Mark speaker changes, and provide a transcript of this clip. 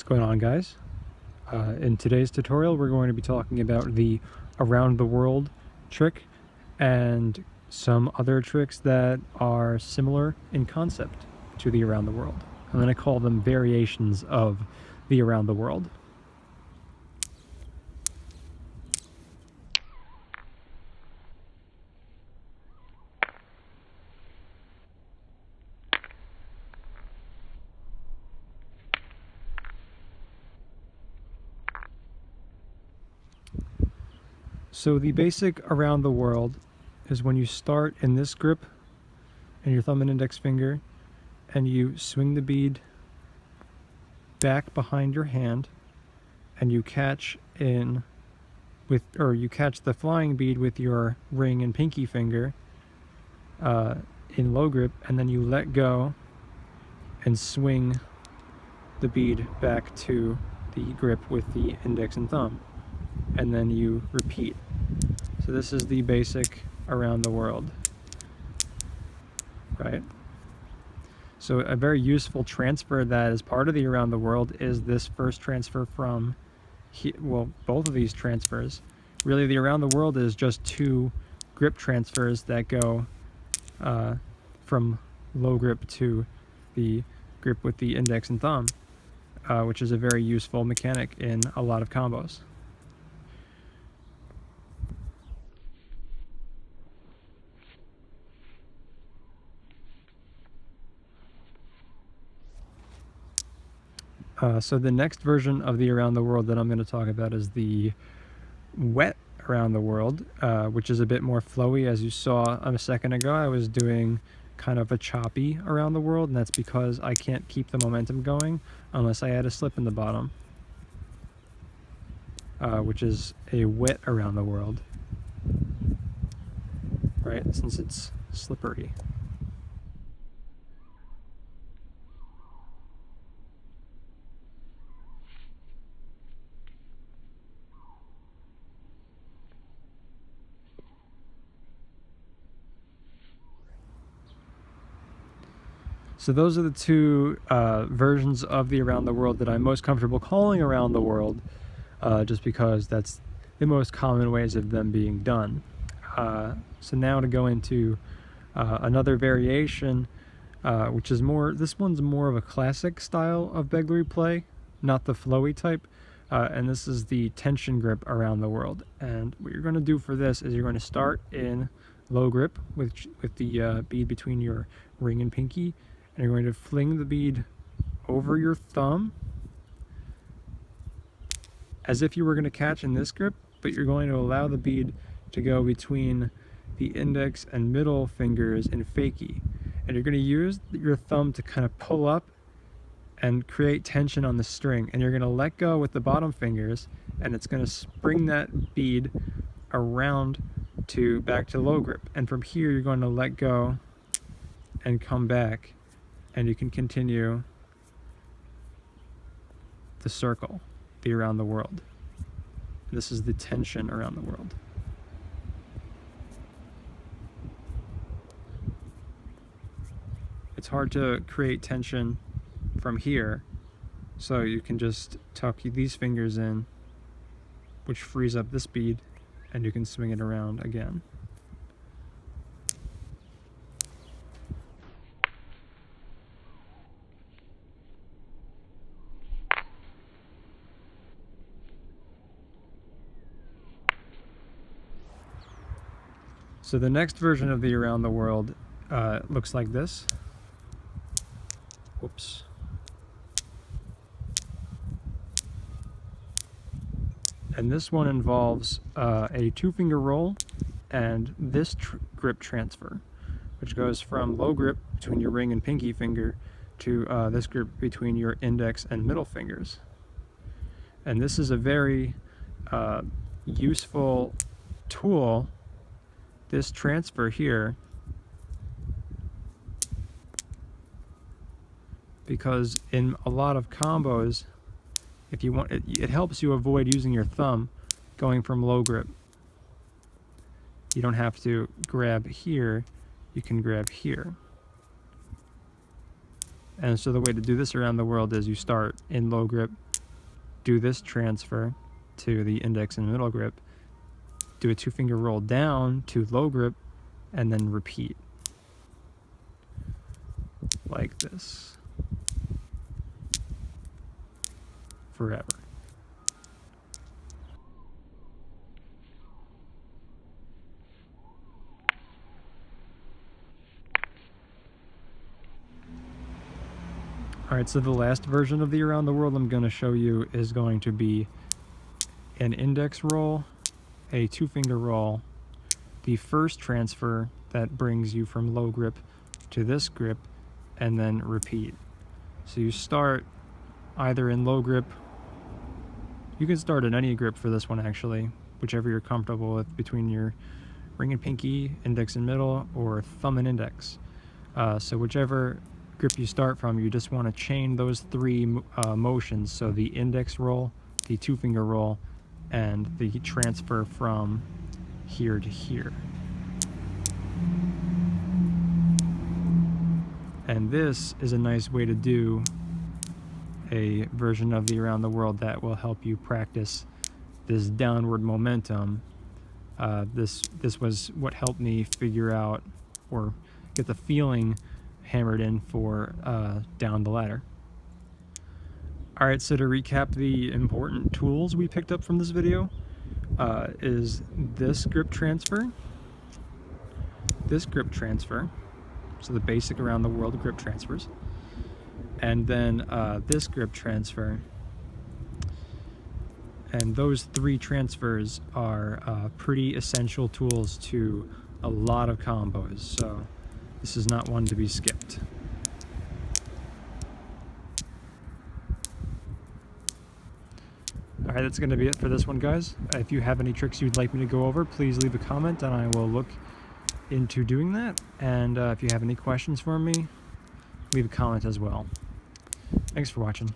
Speaker 1: What's going on, guys? In today's tutorial we're going to be talking about the around the world trick and some other tricks that are similar in concept to the around the world. I'm going to call them variations of the around the world. So the basic around the world is when you start in this grip and your thumb and index finger and you swing the bead back behind your hand and you catch the flying bead with your ring and pinky finger in low grip, and then you let go and swing the bead back to the grip with the index and thumb, and then you repeat. So this is the basic around the world, right? So a very useful transfer that is part of the around the world is this first transfer from both of these transfers. Really, the around the world is just two grip transfers that go from low grip to the grip with the index and thumb, which is a very useful mechanic in a lot of combos. So the next version of the around the world that I'm going to talk about is the wet around the world, which is a bit more flowy. As you saw a second ago, I was doing kind of a choppy around the world, and that's because I can't keep the momentum going unless I add a slip in the bottom, which is a wet around the world, right, since it's slippery. So those are the two versions of the around the world that I'm most comfortable calling around the world, just because that's the most common ways of them being done. So now to go into another variation, which is this one's more of a classic style of Begleri play, not the flowy type, and this is the tension grip around the world. And what you're going to do for this is you're going to start in low grip with the bead between your ring and pinky, and you're going to fling the bead over your thumb as if you were going to catch in this grip, but you're going to allow the bead to go between the index and middle fingers in fakie. And you're going to use your thumb to kind of pull up and create tension on the string, and you're going to let go with the bottom fingers, and it's going to bring that bead around back to low grip. And from here you're going to let go and come back, and you can continue the circle, the around the world. This is the tension around the world. It's hard to create tension from here, so you can just tuck these fingers in, which frees up this bead, and you can swing it around again. So the next version of the around the world looks like this. Whoops. And this one involves a two-finger roll and this grip transfer, which goes from low grip between your ring and pinky finger to this grip between your index and middle fingers. And this is a very useful tool, this transfer here, because in a lot of combos, if you want, it helps you avoid using your thumb going from low grip. You don't have to grab here, you can grab here. And so the way to do this around the world is you start in low grip do this transfer to the index and middle grip, do a 2-finger roll down to low grip, and then repeat like this forever. Alright, so the last version of the Around the World I'm going to show you is going to be an index roll, a 2-finger roll, the first transfer that brings you from low grip to this grip, and then repeat. So you start either in low grip, you can start in any grip for this one actually, whichever you're comfortable with between your ring and pinky, index and middle, or thumb and index. So whichever grip you start from, you just want to chain those 3 motions, so the index roll, the 2-finger roll, and the transfer from here to here. And this is a nice way to do a version of the Around the World that will help you practice this downward momentum. This was what helped me figure out or get the feeling hammered in for down the ladder. Alright, so to recap the important tools we picked up from this video, is this grip transfer, so the basic Around the World grip transfers, and then this grip transfer. And those 3 transfers are pretty essential tools to a lot of combos, so this is not one to be skipped. Alright, that's going to be it for this one, guys. If you have any tricks you'd like me to go over, please leave a comment and I will look into doing that. And if you have any questions for me, leave a comment as well. Thanks for watching.